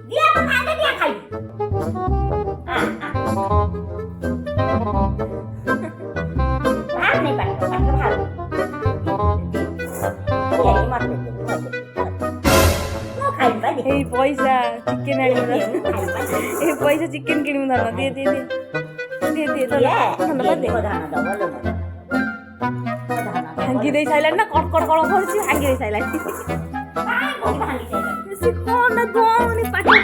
dia apa ada dia kai nih pak hal ya ini mah mau kai balik এই পয়সা chicken আনিব এই পয়সা চিকেন কিনিব ধর দিয়ে দিয়ে দিয়ে দিয়ে দিয়ে ধর ধন্যবাদ দে ভাঙ্গি দেই সাইলেন না কট কট কট করছি ভাঙ্গি দেই সাইলেন সে কোন দোনি পাটি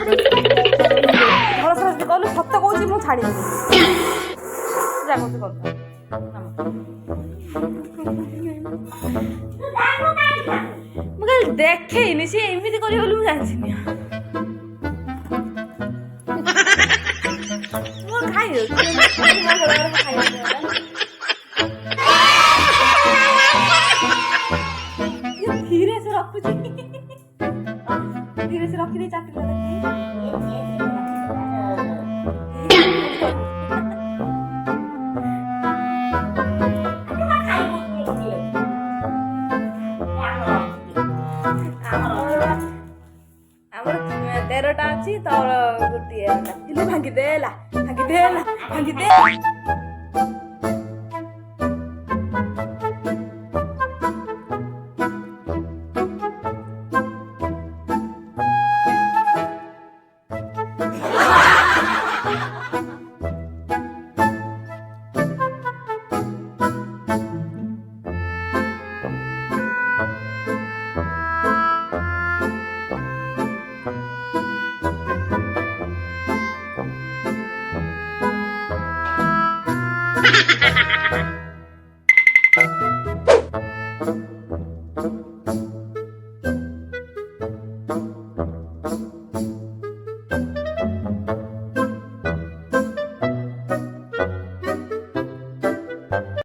ধর সর কইলো সত্য কইছি মু ছাড়ি দেব যা করতে কর ମୁଁ କାଲି ଦେଖେଇନି ସିଏ ଏମିତି କରିବ ବୋଲି ମୁଁ ଜାଣିছিନି ମୁଁ ଖାଇବ ଧୀରେ ସେ ରଖୁଛି ଧୀରେ ସେ ରଖିଦେଇ ଚାକିରି ଆମର 13ଟା ଅଛି ତଳ ଗୋଟିଏ ଭାଙ୍ଗିଦେଲା ଭାଙ୍ଗିଦେଲା ଭାଙ୍ଗିଦେ